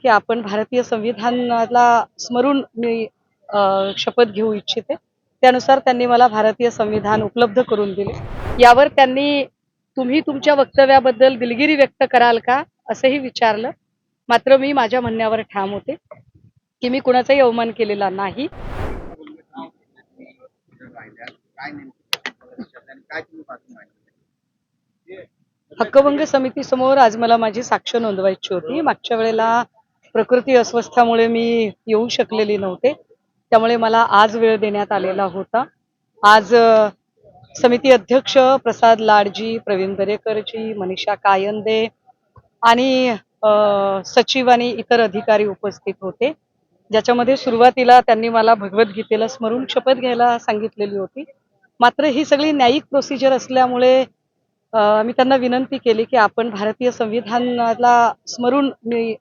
की आपण भारतीय संविधानाला स्मरून मी शपथ घेऊ इच्छिते. त्यानुसार त्यांनी मला भारतीय संविधान उपलब्ध करून दिले. यावर त्यांनी तुम्ही तुमच्या वक्तव्याबद्दल दिलगिरी व्यक्त कराल का असंही विचारलं. मात्र मी माझ्या म्हणण्यावर ठाम होते की मी कुणाचाही अवमान केलेला नाही. हक्कभंग समितीसमोर आज मला माझी साक्ष नोंदवायची होती. मागच्या वेळेला प्रकृती अस्वस्थामुळे मी येऊ शकलेली नव्हते. त्यामुळे मला आज वेळ देण्यात आलेला होता. आज समिती अध्यक्ष प्रसाद लाडजी, प्रवीण दरेकरजी, मनीषा कायंदे आणि सचिव आणि इतर अधिकारी उपस्थित होते. ज्याच्यामध्ये सुरुवातीला त्यांनी मला भगवद्गीतेला स्मरून शपथ घ्यायला सांगितलेली होती. मात्र ही सगळी न्यायिक प्रोसिजर असल्यामुळे मी त्यांना विनंती केली की आपण भारतीय संविधानाला स्मरून मी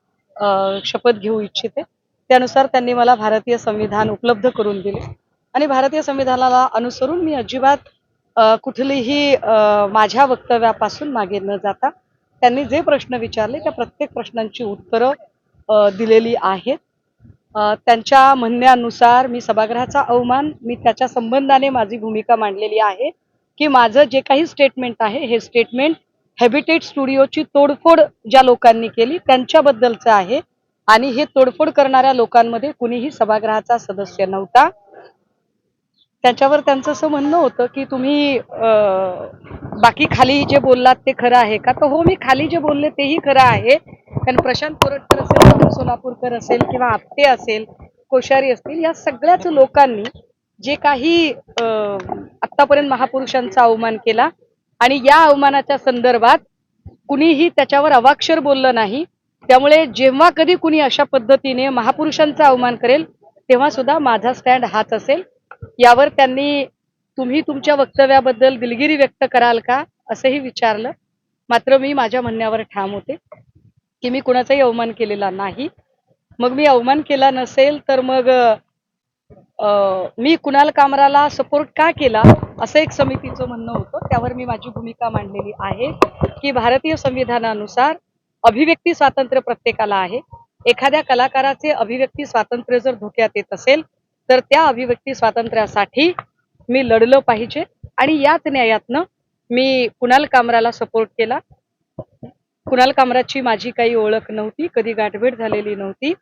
शपथ घेऊ इच्छिते. त्यानुसार त्यांनी मला भारतीय संविधान उपलब्ध करून दिले आणि भारतीय संविधानाला अनुसरून मी अजिबात कुठलीही माझ्या वक्तव्यापासून मागे न जाता त्यांनी जे प्रश्न विचारले त्या प्रत्येक प्रश्नांची उत्तरं दिलेली आहेत. त्यांच्या म्हणण्यानुसार मी सभागृहाचा अवमान मी त्याच्या संबंधाने माझी भूमिका मांडलेली आहे की माझं जे काही स्टेटमेंट आहे हे स्टेटमेंट हॅबिटेट स्टुडिओची तोडफोड ज्या लोकांनी केली त्यांच्याबद्दलचं आहे आणि हे तोडफोड करणाऱ्या लोकांमध्ये कुणीही सभागृहाचा सदस्य नव्हता. त्याच्यावर त्यांचं असं म्हणणं होतं की तुम्ही बाकी खाली जे बोललात ते खरं आहे का? तर हो, मी खाली जे बोलले तेही खरं आहे. कारण प्रशांत कोरटकर असेल, अतुल सोलापूरकर असेल किंवा आपटे असेल, कोश्यारी असतील, या सगळ्याच लोकांनी जे काही आतापर्यंत महापुरुषांचा अवमान केला आणि या अवमानाच्या संदर्भात कुणीही त्याच्यावर अवाक्षर बोललं नाही. त्यामुळे जेव्हा कधी कुणी अशा पद्धतीने महापुरुषांचा अवमान करेल तेव्हा सुद्धा माझा स्टँड हाच असेल. यावर त्यांनी तुम्ही तुमच्या वक्तव्याबद्दल दिलगिरी व्यक्त कराल का असंही विचारलं. मात्र मी माझ्या म्हणण्यावर ठाम होते की मी कुणाचाही अवमान केलेला नाही. मग मी अवमान केला नसेल तर मग मी कुणाल कामराला सपोर्ट का केला असं एक समितीचं म्हणणं होतं. त्यावर मी माझी भूमिका मांडलेली आहे की भारतीय संविधानानुसार अभिव्यक्ती स्वातंत्र्य प्रत्येकाला आहे. एखाद्या कलाकाराचे अभिव्यक्ती स्वातंत्र्य जर धोक्यात येत असेल तर त्या अभिव्यक्ती स्वातंत्र्यासाठी मी लढलं पाहिजे आणि याच न्यायातनं मी कुणाल कामराला सपोर्ट केला. कुणाल कामराची माझी काही ओळख नव्हती, कधी गाठभेट झालेली नव्हती.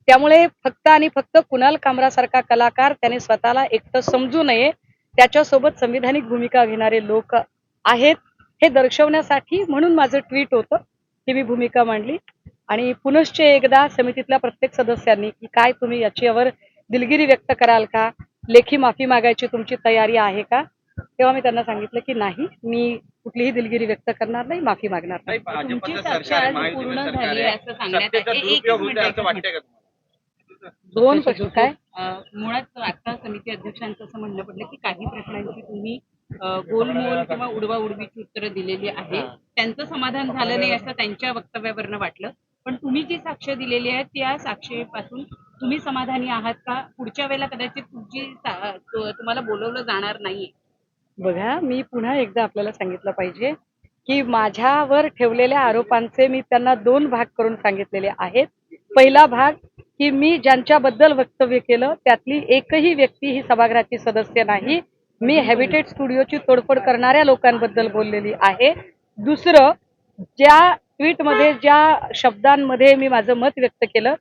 त्यामुळे फक्त आणि फक्त कुणाल कामरासारखा कलाकार त्याने स्वतःला एकटं समजू नये, त्याच्यासोबत संविधानिक भूमिका घेणारे लोक आहेत हे दर्शवण्यासाठी म्हणून माझं ट्विट होतं की मी भूमिका मांडली. आणि पुनश्च एकदा समितीतल्या प्रत्येक सदस्यांनी की काय तुम्ही याच्यावर दिलगिरी व्यक्त कराल का, लेखी माफी मागायची तुमची तयारी आहे का? तेव्हा मी त्यांना सांगितलं की नाही, मी कुठलीही दिलगिरी व्यक्त करणार नाही, माफी मागणार नाही. तुमची चर्चा आज पूर्ण झाली असं सांगण्यात आहे. दोन प्रश्न काय? मुळात आता समिती अध्यक्षांचं असं म्हणणं पडलं की काही प्रश्नांची तुम्ही गोलमोल किंवा उडवाउडवीची उत्तरं दिलेली आहे. त्यांचं समाधान झालं नाही असं त्यांच्या वक्तव्यावरनं वाटलं. पण तुम्ही जी साक्ष दिलेली आहे त्या साक्षीपासून तुम्ही समाधानी आहात का? पुढच्या वेळेला कदाचित तुम्हाला बोलवलं जाणार नाहीये. बघा, मी पुन्हा एकदा आपल्याला सांगितलं पाहिजे की माझ्यावर ठेवलेल्या आरोपांचे मी त्यांना दोन भाग करून सांगितलेले आहेत. पहिला भाग की मी ज्यांच्याबद्दल वक्तव्य केलं त्यातली एकही व्यक्ती ही सभागृहाची सदस्य नाही. मी हॅबिटेट स्टुडिओची तोडफोड करणाऱ्या लोकांबद्दल बोललेली आहे. दुसरं, ज्या ट्विटमध्ये ज्या शब्दांमध्ये मी माझं मत व्यक्त केलं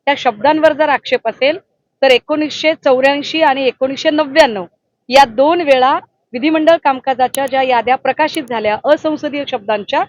त्या शब्दांवर जर आक्षेप असेल तर 1984 आणि 1999 या 2 वेळा विधिमंडळ कामकाजाच्या ज्या याद्या प्रकाशित झाल्या असंसदीय शब्दांच्या